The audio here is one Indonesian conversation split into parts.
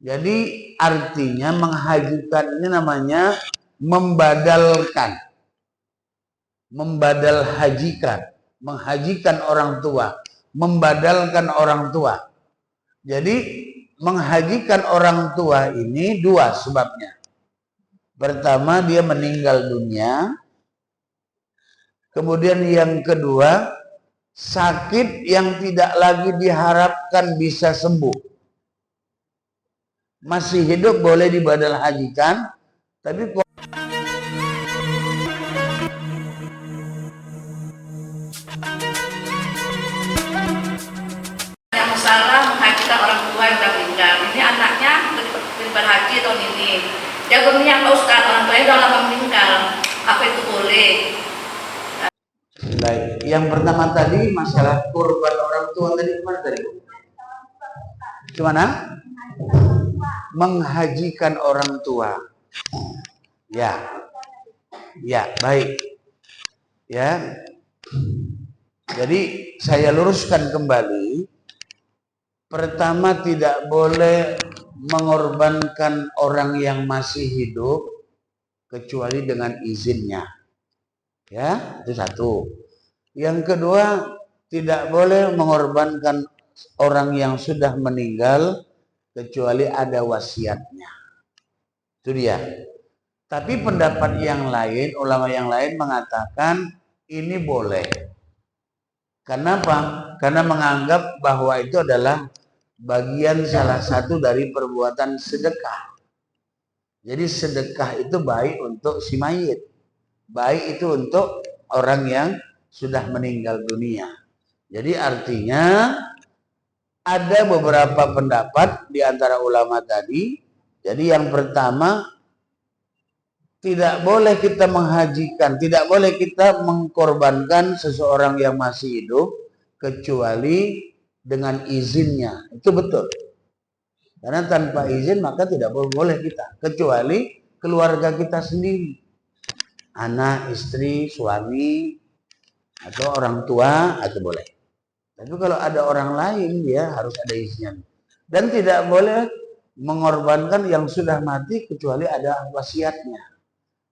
Jadi artinya menghajikan ini namanya membadalkan, membadal hajikan, menghajikan orang tua, membadalkan orang tua. Jadi menghajikan orang tua ini dua sebabnya. Pertama, dia meninggal dunia. Kemudian yang kedua, sakit yang tidak lagi diharapkan bisa sembuh. Masih hidup boleh dibadal hajikan, tapi yang masalah menghajikan orang tua yang sudah meninggal. Ini anaknya berhaji tahun ini. Dia berniat, Pak Ustaz, orang tuanya sudah lama meninggal. Apa itu boleh? Baik, yang pertama tadi masalah kurban orang tua tadi kemana tadi? Kemana? Menghajikan orang tua. Ya, ya baik. Ya, jadi saya luruskan kembali. Pertama, tidak boleh mengorbankan orang yang masih hidup kecuali dengan izinnya. Ya, itu satu. Yang kedua, tidak boleh mengorbankan orang yang sudah meninggal kecuali ada wasiatnya. Itu dia. Tapi pendapat yang lain, ulama yang lain mengatakan ini boleh. Kenapa? Karena menganggap bahwa itu adalah bagian salah satu dari perbuatan sedekah. Jadi sedekah itu baik untuk si mayit. Baik itu untuk orang yang sudah meninggal dunia. Jadi artinya ada beberapa pendapat di antara ulama tadi. Jadi yang pertama, tidak boleh kita menghajikan, tidak boleh kita mengkorbankan seseorang yang masih hidup kecuali dengan izinnya. Itu betul. Karena tanpa izin maka tidak boleh kita, kecuali keluarga kita sendiri. Anak, istri, suami, atau orang tua, atau boleh. Tapi kalau ada orang lain, dia harus ada izinnya. Dan tidak boleh mengorbankan yang sudah mati kecuali ada wasiatnya.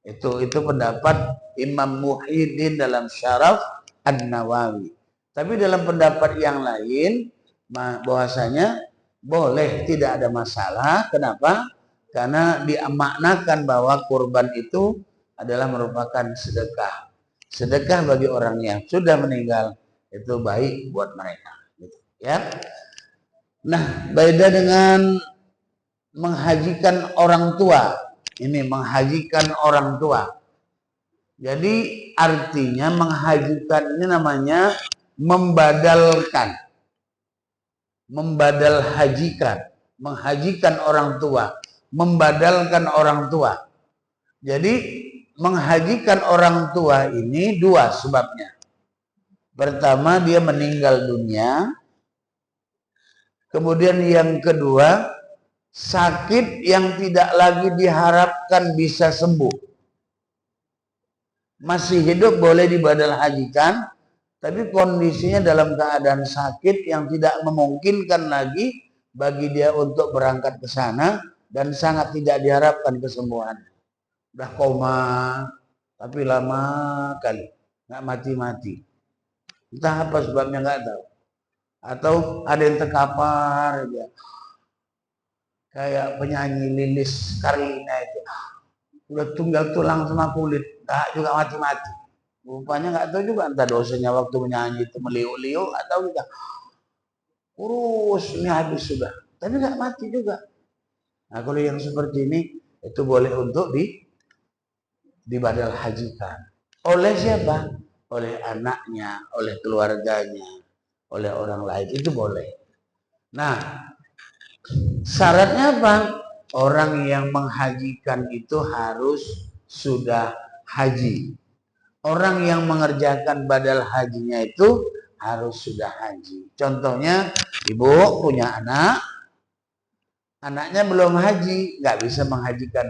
Itu pendapat Imam Muhyiddin dalam Syaraf An-Nawawi. Tapi dalam pendapat yang lain, bahwasanya boleh, tidak ada masalah. Kenapa? Karena dimaknakan bahwa kurban itu adalah merupakan sedekah. Sedekah bagi orang yang sudah meninggal itu baik buat mereka. Gitu, ya. Nah, beda dengan menghajikan orang tua. Ini menghajikan orang tua. Jadi artinya menghajikan ini namanya membadalkan. Membadal hajikan. Menghajikan orang tua. Membadalkan orang tua. Jadi menghajikan orang tua ini dua sebabnya. Pertama, dia meninggal dunia. Kemudian yang kedua, sakit yang tidak lagi diharapkan bisa sembuh. Masih hidup boleh dibadal hajikan, tapi kondisinya dalam keadaan sakit yang tidak memungkinkan lagi bagi dia untuk berangkat ke sana dan sangat tidak diharapkan kesembuhan. Udah koma, tapi lama kali, nggak mati-mati. Entah apa sebabnya nggak tahu. Atau ada yang terkapar aja. Kayak penyanyi Lilis Karlina itu, udah tunggal tulang sama kulit, nggak juga mati-mati. Rupanya nggak tahu juga entah dosanya waktu menyanyi itu meliuk-liuk atau juga kurus ini habis sudah, tapi nggak mati juga. Nah kalau yang seperti ini itu boleh untuk dibadal hajikan. Oleh siapa? Oleh anaknya, oleh keluarganya, oleh orang lain, itu boleh. Nah, syaratnya apa? Orang yang menghajikan itu harus sudah haji. Orang yang mengerjakan badal hajinya itu harus sudah haji. Contohnya, ibu punya anak, anaknya belum haji, nggak bisa menghajikan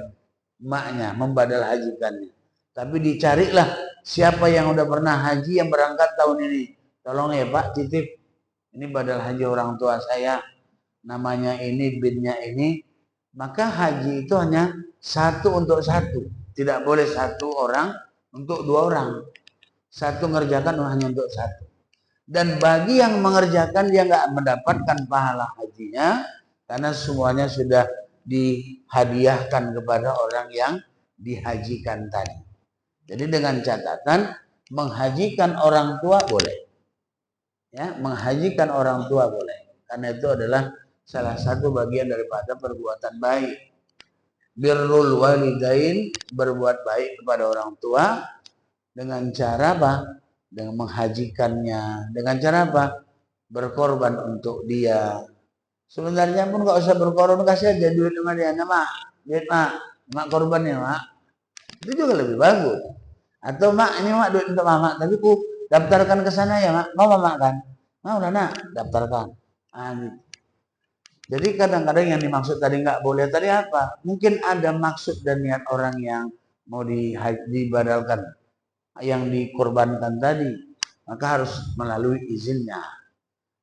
emaknya, membadal hajikannya. Tapi dicarilah siapa yang udah pernah haji yang berangkat tahun ini. Tolong ya Pak, titip. Ini badal haji orang tua saya. Namanya ini, binnya ini. Maka haji itu hanya satu untuk satu. Tidak boleh satu orang untuk dua orang. Satu mengerjakan hanya untuk satu. Dan bagi yang mengerjakan dia nggak mendapatkan pahala hajinya karena semuanya sudah dihadiahkan kepada orang yang dihajikan tadi. Jadi dengan catatan menghajikan orang tua boleh. Ya, menghajikan orang tua boleh. Karena itu adalah salah satu bagian daripada perbuatan baik. Birrul walidain, berbuat baik kepada orang tua dengan cara apa? Dengan menghajikannya. Dengan cara apa? Berkorban untuk dia. Sebenarnya pun nggak usah berkorban, kasih aja duit sama dia. Nah, mak, duit mak korban ya mak. Itu juga lebih bagus. Atau mak, ini mak duit untuk mama, tapi ku daftarkan ke sana ya mak. Mau mak kan? Mau lah nak, daftarkan. Gitu. Jadi kadang-kadang yang dimaksud tadi nggak boleh tadi apa? Mungkin ada maksud dan niat orang yang mau dibadalkan, yang dikorbankan tadi, maka harus melalui izinnya,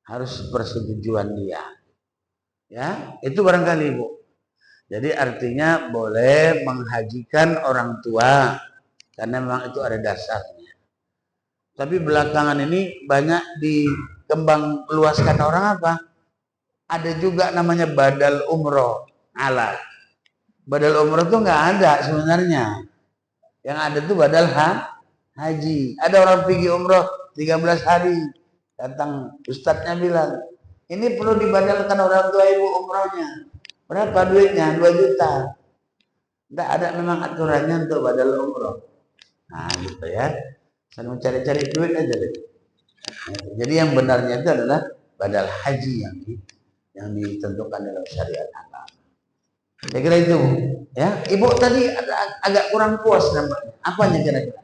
harus persetujuan dia. Ya, itu barangkali Bu. Jadi artinya boleh menghajikan orang tua karena memang itu ada dasarnya. Tapi belakangan ini banyak dikembang luaskan orang apa? Ada juga namanya badal umroh alat. Badal umroh itu nggak ada sebenarnya. Yang ada tuh badal haji. Ada orang pergi umroh 13 hari. Datang ustadznya bilang, ini perlu dibadalkan orang tua ibu umrohnya. Berapa duitnya? 2 juta. Nggak ada memang aturannya untuk badal umroh. Nah gitu ya. Saya mau cari-cari duit aja deh. Jadi yang benarnya itu adalah badal haji yang ditentukan dalam syariat agama. Saya kira itu, ya. Ibu tadi agak kurang puas nampaknya. Apanya kira-kira?